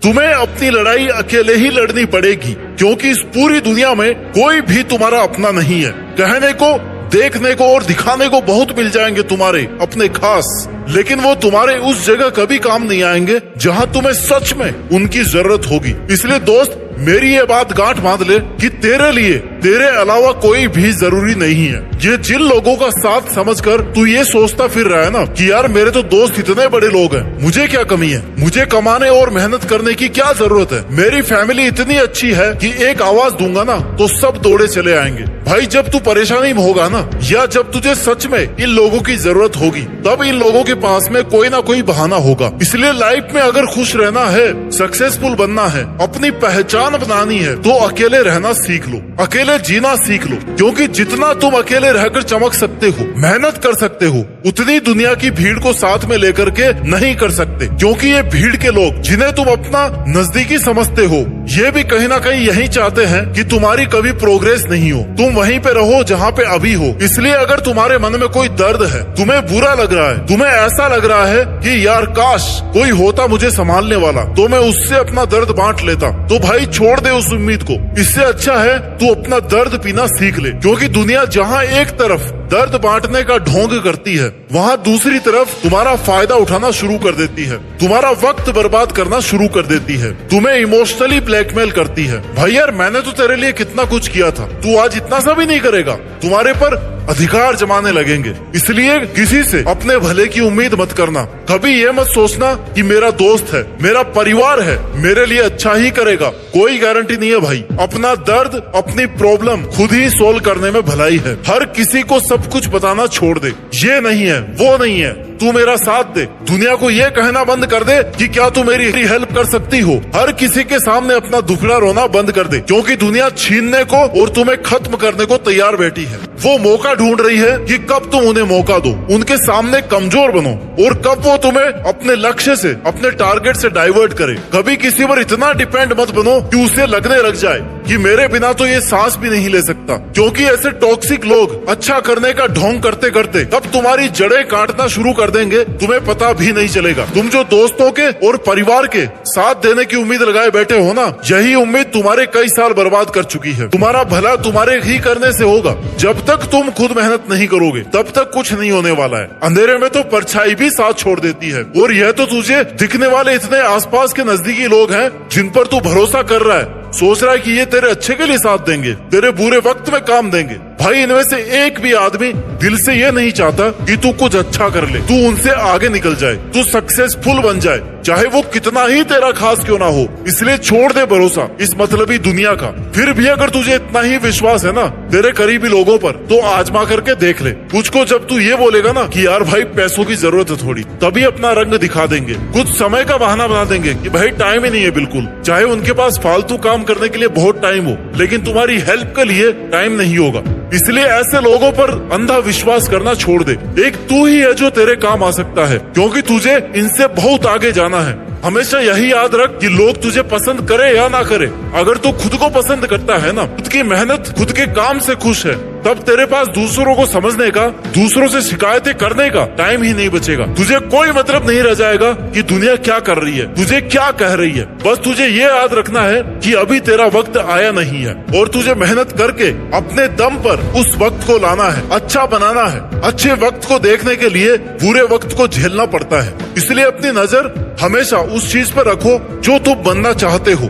तुम्हें अपनी लड़ाई अकेले ही लड़नी पड़ेगी, क्योंकि इस पूरी दुनिया में कोई भी तुम्हारा अपना नहीं है। कहने को, देखने को और दिखाने को बहुत मिल जाएंगे तुम्हारे अपने खास, लेकिन वो तुम्हारे उस जगह कभी काम नहीं आएंगे जहाँ तुम्हें सच में उनकी जरूरत होगी। इसलिए दोस्त, मेरी ये बात गांठ बांध ले कि तेरे लिए तेरे अलावा कोई भी जरूरी नहीं है। ये जिन लोगों का साथ समझकर तू ये सोचता फिर रहा है ना कि यार मेरे तो दोस्त इतने बड़े लोग हैं, मुझे क्या कमी है, मुझे कमाने और मेहनत करने की क्या जरूरत है, मेरी फैमिली इतनी अच्छी है कि एक आवाज दूंगा ना तो सब दौड़े चले आएंगे। भाई, जब तू परेशानी में होगा ना, या जब तुझे सच में इन लोगों की जरूरत होगी, तब इन लोगों के पास में कोई ना कोई बहाना होगा। इसलिए लाइफ में अगर खुश रहना है, सक्सेसफुल बनना है, अपनी पहचान बनानी है, तो अकेले रहना सीख लो, अकेले जीना सीख लो। क्योंकि जितना तुम अकेले रहकर चमक सकते हो, मेहनत कर सकते हो, उतनी दुनिया की भीड़ को साथ में लेकर के नहीं कर सकते। क्योंकि ये भीड़ के लोग जिन्हें तुम अपना नजदीकी समझते हो, ये भी कहीं ना कहीं यही चाहते हैं कि तुम्हारी कभी प्रोग्रेस नहीं हो, तुम वहीं पे रहो जहाँ पे अभी हो। इसलिए अगर तुम्हारे मन में कोई दर्द है, तुम्हें बुरा लग रहा है, तुम्हें ऐसा लग रहा है कि यार काश कोई होता मुझे संभालने वाला, तो मैं उससे अपना दर्द बांट लेता, तो भाई छोड़ दे उस उम्मीद को। इससे अच्छा है तू अपना दर्द पीना सीख ले। क्योंकि दुनिया जहाँ एक तरफ दर्द बांटने का ढोंग करती है, वहाँ दूसरी तरफ तुम्हारा फायदा उठाना शुरू कर देती है, तुम्हारा वक्त बर्बाद करना शुरू कर देती है, तुम्हें इमोशनली ब्लैकमेल करती है। भाई यार, मैंने तो तेरे लिए कितना कुछ किया था, तू आज इतना सा भी नहीं करेगा, तुम्हारे पर अधिकार जमाने लगेंगे। इसलिए किसी से अपने भले की उम्मीद मत करना। कभी ये मत सोचना कि मेरा दोस्त है, मेरा परिवार है, मेरे लिए अच्छा ही करेगा, कोई गारंटी नहीं है भाई। अपना दर्द, अपनी प्रॉब्लम खुद ही सोल्व करने में भलाई है। हर किसी को सब कुछ बताना छोड़ दे, ये नहीं है, वो नहीं है, तू मेरा साथ दे। दुनिया को ये कहना बंद कर दे कि क्या तू मेरी हेल्प कर सकती हो। हर किसी के सामने अपना दुखड़ा रोना बंद कर दे, क्योंकि दुनिया छीनने को और तुम्हें खत्म करने को तैयार बैठी है। वो मौका ढूंढ रही है कि कब तुम उन्हें मौका दो, उनके सामने कमजोर बनो, और कब वो तुम्हें अपने लक्ष्य से, अपने टारगेट से डाइवर्ट करे। कभी किसी पर इतना डिपेंड मत बनो कि उसे लगने लग जाए कि मेरे बिना तो ये सांस भी नहीं ले सकता। क्योंकि ऐसे टॉक्सिक लोग अच्छा करने का ढोंग करते करते तब तुम्हारी जड़ें काटना शुरू कर देंगे, तुम्हें पता भी नहीं चलेगा। तुम जो दोस्तों के और परिवार के साथ देने की उम्मीद लगाए बैठे हो ना, यही उम्मीद तुम्हारे कई साल बर्बाद कर चुकी है। तुम्हारा भला तुम्हारे ही करने से होगा। जब तक तुम खुद मेहनत नहीं करोगे, तब तक कुछ नहीं होने वाला है। अंधेरे में तो परछाई भी साथ छोड़ देती है। और यह तो तुझे दिखने वाले इतने आसपास के नजदीकी लोग हैं जिन पर तू भरोसा कर रहा है, सोच रहा है कि ये तेरे अच्छे के लिए साथ देंगे, तेरे बुरे वक्त में काम देंगे। भाई, इनमें से एक भी आदमी दिल से ये नहीं चाहता कि तू कुछ अच्छा कर ले, तू उनसे आगे निकल जाए, तू सक्सेसफुल बन जाए, चाहे वो कितना ही तेरा खास क्यों ना हो। इसलिए छोड़ दे भरोसा इस मतलबी दुनिया का। फिर भी अगर तुझे इतना ही विश्वास है ना तेरे करीबी लोगों पर, तो आजमा करके देख ले। कुछ को जब तू ये बोलेगा ना कि यार भाई पैसों की जरूरत है थोड़ी, तभी अपना रंग दिखा देंगे, कुछ समय का बहाना बना देंगे कि भाई टाइम ही नहीं है बिल्कुल। चाहे उनके पास फालतू काम करने के लिए बहुत टाइम हो, लेकिन तुम्हारी हेल्प के लिए टाइम नहीं होगा। इसलिए ऐसे लोगों पर अंधा विश्वास करना छोड़ दे। एक तू ही है जो तेरे काम आ सकता है, क्योंकि तुझे इनसे बहुत आगे जाना है। हमेशा यही याद रख कि लोग तुझे पसंद करे या ना करे, अगर तू खुद को पसंद करता है ना, खुद की मेहनत, खुद के काम से खुश है, तब तेरे पास दूसरों को समझने का, दूसरों से शिकायतें करने का टाइम ही नहीं बचेगा। तुझे कोई मतलब नहीं रह जाएगा कि दुनिया क्या कर रही है, तुझे क्या कह रही है। बस तुझे ये याद रखना है कि अभी तेरा वक्त आया नहीं है, और तुझे मेहनत करके अपने दम पर उस वक्त को लाना है, अच्छा बनाना है। अच्छे वक्त को देखने के लिए बुरे वक्त को झेलना पड़ता है। इसलिए अपनी नजर हमेशा उस चीज पर रखो जो तुम बनना चाहते हो।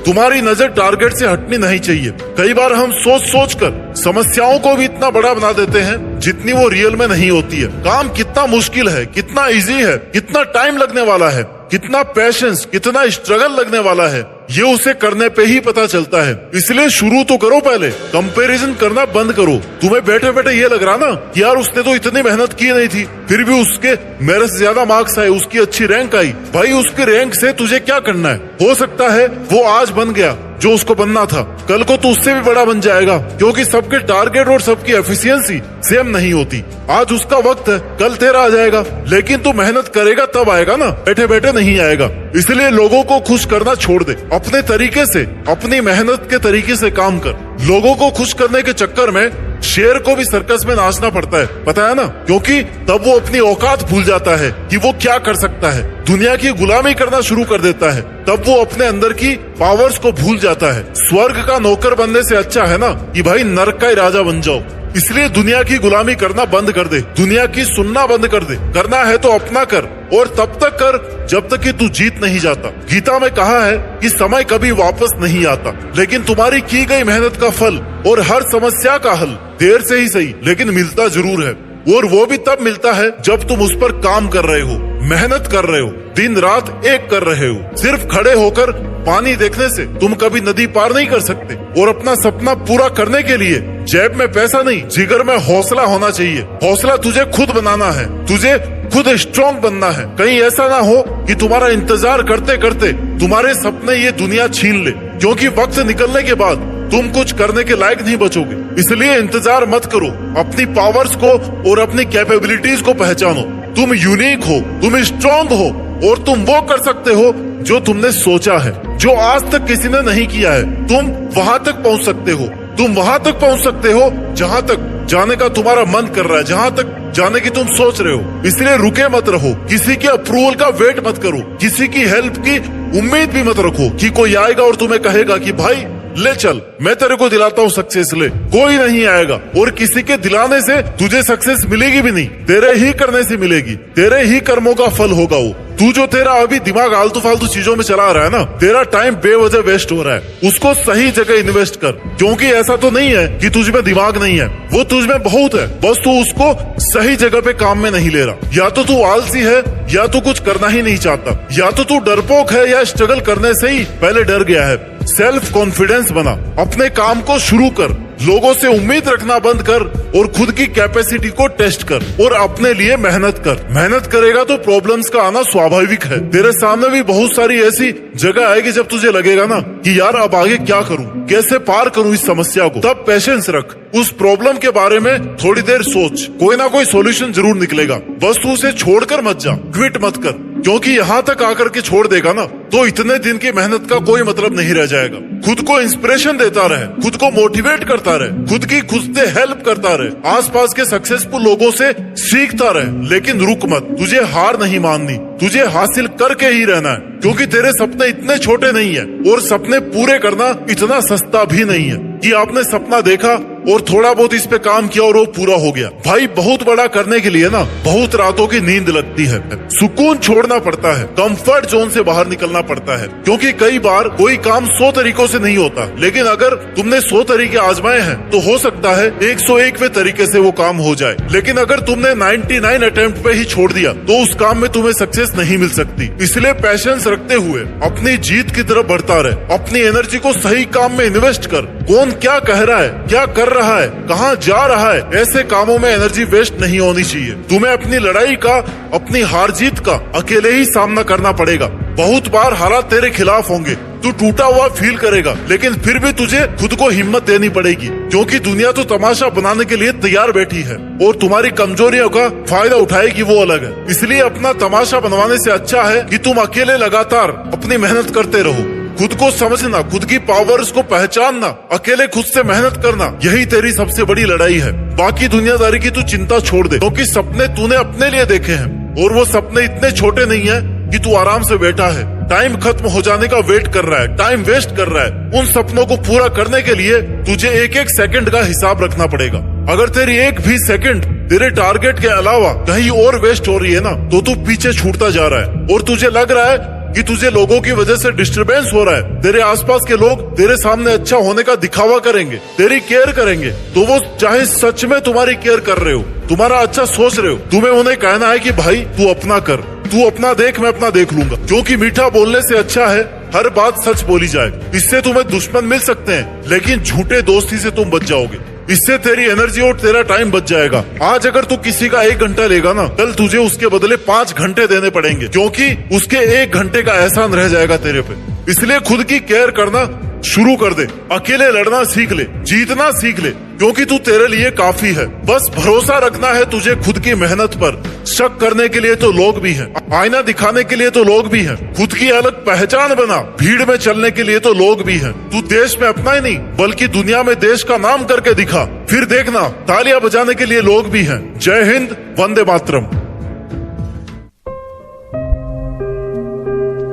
तुम्हारी नजर टारगेट से हटनी नहीं चाहिए। कई बार हम सोच सोच कर समस्याओं को भी इतना बड़ा बना देते हैं जितनी वो रियल में नहीं होती है। काम कितना मुश्किल है, कितना इजी है, कितना टाइम लगने वाला है, कितना पेशेंस, कितना स्ट्रगल लगने वाला है, ये उसे करने पे ही पता चलता है। इसलिए शुरू तो करो, पहले कंपैरिजन करना बंद करो। तुम्हें बैठे बैठे ये लग रहा ना कि यार उसने तो इतनी मेहनत की नहीं थी, फिर भी उसके मेरे से ज्यादा मार्क्स आए, उसकी अच्छी रैंक आई। भाई, उसके रैंक से तुझे क्या करना है? हो सकता है वो आज बन गया जो उसको बनना था, कल को तो उससे भी बड़ा बन जाएगा। क्योंकि सबके टारगेट और सबकी एफिशिएंसी सेम नहीं होती। आज उसका वक्त है, कल तेरा आ जाएगा, लेकिन तू मेहनत करेगा तब आएगा ना, बैठे बैठे नहीं आएगा। इसलिए लोगों को खुश करना छोड़ दे, अपने तरीके से, अपनी मेहनत के तरीके से काम कर। लोगों को खुश करने के चक्कर में शेर को भी सर्कस में नाचना पड़ता है, पता है ना? क्योंकि तब वो अपनी औकात भूल जाता है कि वो क्या कर सकता है, दुनिया की गुलामी करना शुरू कर देता है। तब वो अपने अंदर की पावर्स को भूल जाता है। स्वर्ग का नौकर बनने से अच्छा है ना कि भाई नरक का ही राजा बन जाओ। इसलिए दुनिया की गुलामी करना बंद कर दे, दुनिया की सुनना बंद कर दे। करना है तो अपना कर, और तब तक कर जब तक कि तू जीत नहीं जाता। गीता में कहा है कि समय कभी वापस नहीं आता, लेकिन तुम्हारी की गई मेहनत का फल और हर समस्या का हल देर से ही सही लेकिन मिलता जरूर है। और वो भी तब मिलता है जब तुम उस पर काम कर रहे हो, मेहनत कर रहे हो, दिन रात एक कर रहे हो। सिर्फ खड़े होकर पानी देखने से तुम कभी नदी पार नहीं कर सकते। और अपना सपना पूरा करने के लिए जेब में पैसा नहीं, जिगर में हौसला होना चाहिए। हौसला तुझे खुद बनाना है, तुझे खुद स्ट्रॉन्ग बनना है। कहीं ऐसा ना हो कि तुम्हारा इंतजार करते करते तुम्हारे सपने ये दुनिया छीन ले, क्योंकि वक्त निकलने के बाद तुम कुछ करने के लायक नहीं बचोगे। इसलिए इंतजार मत करो, अपनी पावर्स को और अपनी कैपेबिलिटीज को पहचानो। तुम यूनिक हो, तुम स्ट्रॉन्ग हो, और तुम वो कर सकते हो जो तुमने सोचा है, जो आज तक किसी ने नहीं किया है। तुम वहां तक पहुंच सकते हो, तुम वहां तक पहुंच सकते हो जहां तक जाने का तुम्हारा मन कर रहा है, जहां तक जाने की तुम सोच रहे हो। इसलिए रुके मत रहो, किसी के अप्रूवल का वेट मत करो, किसी की हेल्प की उम्मीद भी मत रखो कि कोई आएगा और तुम्हें कहेगा कि भाई ले चल, मैं तेरे को दिलाता हूँ सक्सेस। ले, कोई नहीं आएगा, और किसी के दिलाने से तुझे सक्सेस मिलेगी भी नहीं, तेरे ही करने से मिलेगी। तेरे ही कर्मों का फल होगा वो। तू जो तेरा अभी दिमाग आलतू फालतू चीजों में चला रहा है ना, तेरा टाइम बेवजह वेस्ट हो रहा है। उसको सही जगह इन्वेस्ट कर, क्योंकि ऐसा तो नहीं है कि तुझ में दिमाग नहीं है, वो तुझ में बहुत है, बस तू उसको सही जगह पे काम में नहीं ले रहा। या तो तू आलसी है, या तो कुछ करना ही नहीं चाहता, या तो तू डरपोक है, या स्ट्रगल करने से ही पहले डर गया है। सेल्फ कॉन्फिडेंस बना, अपने काम को शुरू कर, लोगों से उम्मीद रखना बंद कर, और खुद की कैपेसिटी को टेस्ट कर, और अपने लिए मेहनत कर। मेहनत करेगा तो प्रॉब्लम्स का आना स्वाभाविक है। तेरे सामने भी बहुत सारी ऐसी जगह आएगी जब तुझे लगेगा ना कि यार अब आगे क्या करूं, कैसे पार करूं इस समस्या को। तब पेशेंस रख, उस प्रॉब्लम के बारे में थोड़ी देर सोच, कोई ना कोई सॉल्यूशन जरूर निकलेगा। बस तू उसे छोड़कर मत जा, क्विट मत कर, क्योंकि यहाँ तक आकर के छोड़ देगा ना तो इतने दिन की मेहनत का कोई मतलब नहीं रह जाएगा। खुद को इंस्पिरेशन देता रहे, खुद को मोटिवेट करता रहे, खुद की खुद से हेल्प करता रहे, आसपास के सक्सेसफुल लोगों से सीखता रहे, लेकिन रुक मत। तुझे हार नहीं माननी, तुझे हासिल करके ही रहना है, क्योंकि तेरे सपने इतने छोटे नहीं है, और सपने पूरे करना इतना सस्ता भी नहीं है कि आपने सपना देखा और थोड़ा बहुत इस पे काम किया और वो पूरा हो गया। भाई बहुत बड़ा करने के लिए ना बहुत रातों की नींद लगती है, सुकून छोड़ना पड़ता है, कंफर्ट जोन से बाहर निकलना पड़ता है। क्योंकि कई बार कोई काम 100 तरीकों से नहीं होता, लेकिन अगर तुमने 100 तरीके आजमाए हैं तो हो सकता है 101वें तरीके से वो काम हो जाए। लेकिन अगर तुमने 99 अटेम्प्ट पे ही छोड़ दिया तो उस काम में तुम्हें सक्सेस नहीं मिल सकती। इसलिए पैशंस रखते हुए अपनी जीत की तरफ बढ़ता रहे, अपनी एनर्जी को सही काम में इन्वेस्ट कर। कौन क्या कह रहा है, क्या कर रहा है, कहाँ जा रहा है, ऐसे कामों में एनर्जी वेस्ट नहीं होनी चाहिए। तुम्हें अपनी लड़ाई का, अपनी हार जीत का अकेले ही सामना करना पड़ेगा। बहुत बार हालात तेरे खिलाफ होंगे, तू टूटा हुआ फील करेगा, लेकिन फिर भी तुझे खुद को हिम्मत देनी पड़ेगी, क्योंकि दुनिया तो तमाशा बनाने के लिए तैयार बैठी है और तुम्हारी कमजोरियों का फायदा उठाएगी, वो अलग है। इसलिए अपना तमाशा बनवाने से अच्छा है कि तुम अकेले लगातार अपनी मेहनत करते रहो। खुद को समझना, खुद की पावर्स को पहचानना, अकेले खुद से मेहनत करना, यही तेरी सबसे बड़ी लड़ाई है। बाकी दुनियादारी की तू चिंता छोड़ दे, क्योंकि सपने तूने अपने लिए देखे हैं, और वो सपने इतने छोटे नहीं है कि तू आराम से बैठा है, टाइम खत्म हो जाने का वेट कर रहा है, टाइम वेस्ट कर रहा है। उन सपनों को पूरा करने के लिए तुझे एक एक सेकंड का हिसाब रखना पड़ेगा। अगर तेरी एक भी सेकंड तेरे टारगेट के अलावा कहीं और वेस्ट हो रही है ना, तो तू पीछे छूटता जा रहा है, और तुझे लग रहा है कि तुझे लोगों की वजह से डिस्टरबेंस हो रहा है। तेरे आसपास के लोग तेरे सामने अच्छा होने का दिखावा करेंगे, तेरी केयर करेंगे, तो वो चाहे सच में तुम्हारी केयर कर रहे हो, तुम्हारा अच्छा सोच रहे हो, तुम्हें उन्हें कहना है कि भाई तू अपना कर, तू अपना देख, मैं अपना देख लूंगा। क्योंकि मीठा बोलने से अच्छा है हर बात सच बोली जाए। इससे तुम्हें दुश्मन मिल सकते हैं, लेकिन झूठे दोस्ती से तुम बच जाओगे। इससे तेरी एनर्जी और तेरा टाइम बच जाएगा। आज अगर तू किसी का 1 घंटा लेगा ना, कल तुझे उसके बदले 5 घंटे देने पड़ेंगे, क्योंकि उसके 1 घंटे का एहसान रह जाएगा तेरे पे। इसलिए खुद की केयर करना शुरू कर दे, अकेले लड़ना सीख ले, जीतना सीख ले, क्योंकि तू तेरे लिए काफी है। बस भरोसा रखना है तुझे खुद की मेहनत पर। शक करने के लिए तो लोग भी हैं, आईना दिखाने के लिए तो लोग भी हैं, खुद की अलग पहचान बना भीड़ में चलने के लिए तो लोग भी हैं। तू देश में अपना ही नहीं बल्कि दुनिया में देश का नाम करके दिखा, फिर देखना तालियां बजाने के लिए लोग भी हैं। जय हिंद, वंदे मातरम।